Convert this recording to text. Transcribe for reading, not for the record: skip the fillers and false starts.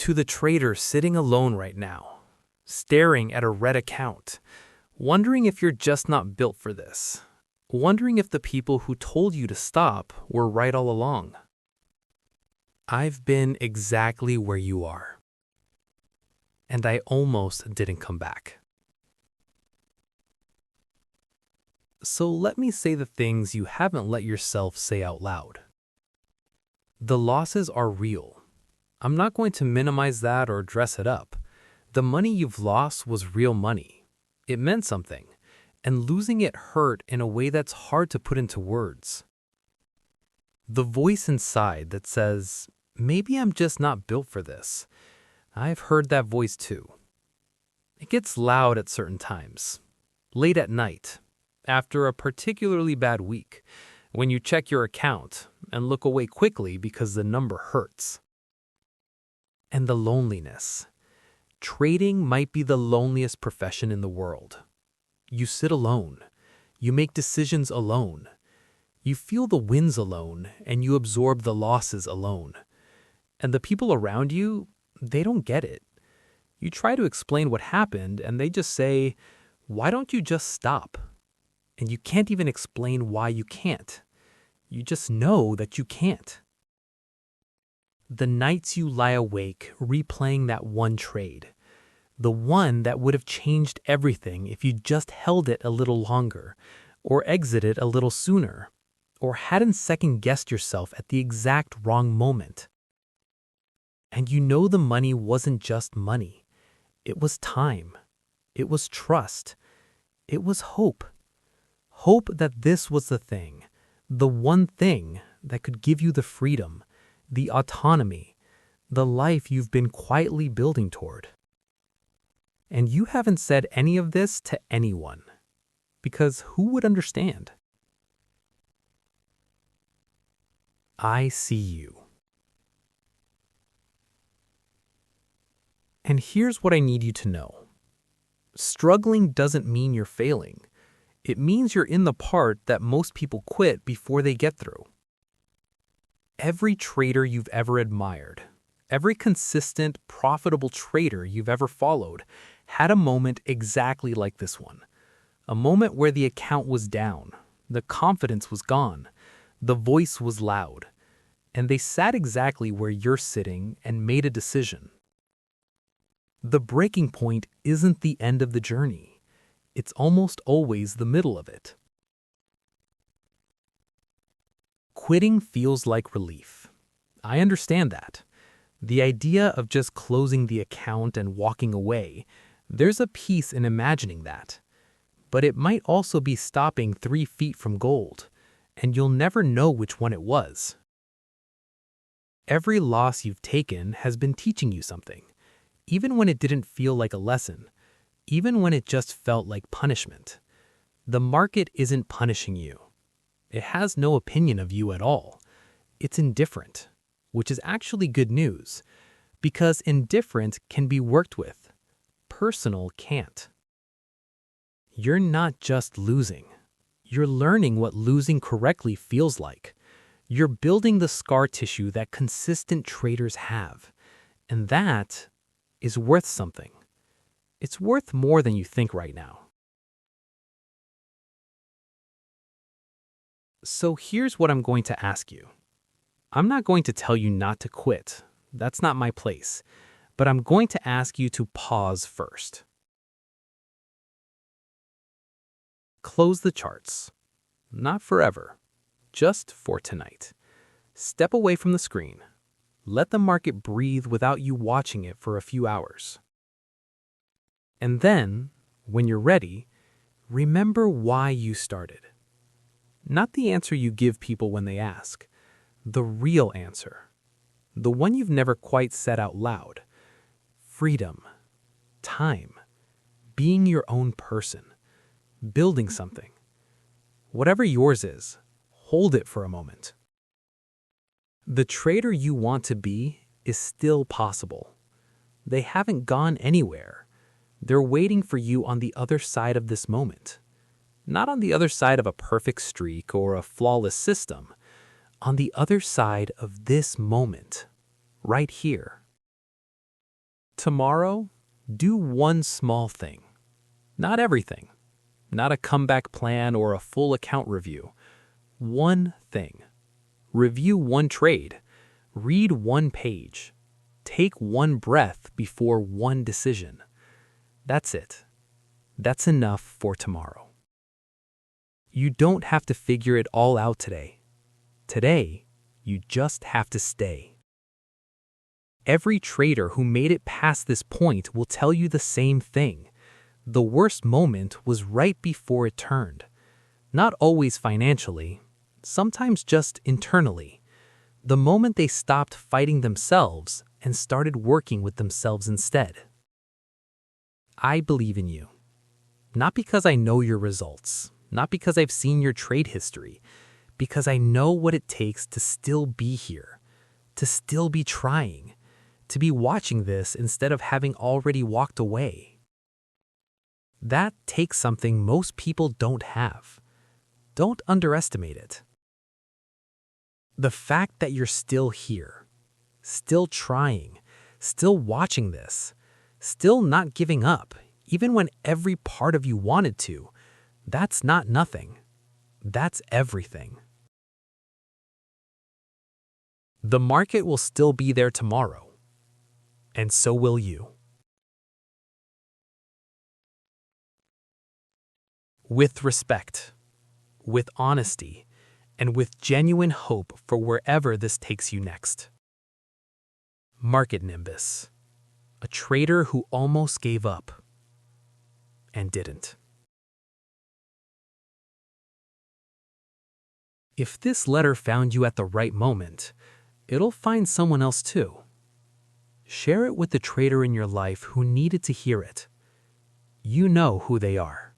To the trader sitting alone right now, staring at a red account, wondering if you're just not built for this, wondering if the people who told you to stop were right all along. I've been exactly where you are, and I almost didn't come back. So let me say the things you haven't let yourself say out loud. The losses are real. I'm not going to minimize that or dress it up. The money you've lost was real money. It meant something, and losing it hurt in a way that's hard to put into words. The voice inside that says, maybe I'm just not built for this. I've heard that voice too. It gets loud at certain times. Late at night, after a particularly bad week, when you check your account and look away quickly because the number hurts. And the loneliness. Trading might be the loneliest profession in the world. You sit alone. You make decisions alone. You feel the wins alone, and you absorb the losses alone. And the people around you, they don't get it. You try to explain what happened, and they just say, why don't you just stop? And you can't even explain why you can't. You just know that you can't. The nights you lie awake replaying that one trade, the one that would have changed everything if you just held it a little longer, or exited a little sooner, or hadn't second-guessed yourself at the exact wrong moment. And you know the money wasn't just money. It was time. It was trust. It was hope. Hope that this was the thing, the one thing that could give you the freedom, the autonomy, the life you've been quietly building toward. And you haven't said any of this to anyone, because who would understand? I see you. And here's what I need you to know. Struggling doesn't mean you're failing. It means you're in the part that most people quit before they get through. Every trader you've ever admired, every consistent, profitable trader you've ever followed had a moment exactly like this one. A moment where the account was down, the confidence was gone, the voice was loud, and they sat exactly where you're sitting and made a decision. The breaking point isn't the end of the journey. It's almost always the middle of it. Quitting feels like relief. I understand that. The idea of just closing the account and walking away, there's a peace in imagining that. But it might also be stopping 3 feet from gold, and you'll never know which one it was. Every loss you've taken has been teaching you something, even when it didn't feel like a lesson, even when it just felt like punishment. The market isn't punishing you. It has no opinion of you at all. It's indifferent, which is actually good news, because indifferent can be worked with. Personal can't. You're not just losing. You're learning what losing correctly feels like. You're building the scar tissue that consistent traders have, and that is worth something. It's worth more than you think right now. So here's what I'm going to ask you. I'm not going to tell you not to quit. That's not my place. But I'm going to ask you to pause first. Close the charts. Not forever. Just for tonight. Step away from the screen. Let the market breathe without you watching it for a few hours. And then, when you're ready, remember why you started. Not the answer you give people when they ask. The real answer. The one you've never quite said out loud. Freedom. Time. Being your own person. Building something. Whatever yours is, hold it for a moment. The trader you want to be is still possible. They haven't gone anywhere. They're waiting for you on the other side of this moment. Not on the other side of a perfect streak or a flawless system. On the other side of this moment. Right here. Tomorrow, do one small thing. Not everything. Not a comeback plan or a full account review. One thing. Review one trade. Read one page. Take one breath before one decision. That's it. That's enough for tomorrow. You don't have to figure it all out today. Today, you just have to stay. Every trader who made it past this point will tell you the same thing. The worst moment was right before it turned. Not always financially, sometimes just internally. The moment they stopped fighting themselves and started working with themselves instead. I believe in you. Not because I know your results, not because I've seen your trade history, because I know what it takes to still be here, to still be trying, to be watching this instead of having already walked away. That takes something most people don't have. Don't underestimate it. The fact that you're still here, still trying, still watching this, still not giving up, even when every part of you wanted to, that's not nothing. That's everything. The market will still be there tomorrow, and so will you. With respect, with honesty, and with genuine hope for wherever this takes you next. Market Nimbus, a trader who almost gave up and didn't. If this letter found you at the right moment, it'll find someone else too. Share it with the trader in your life who needed to hear it. You know who they are.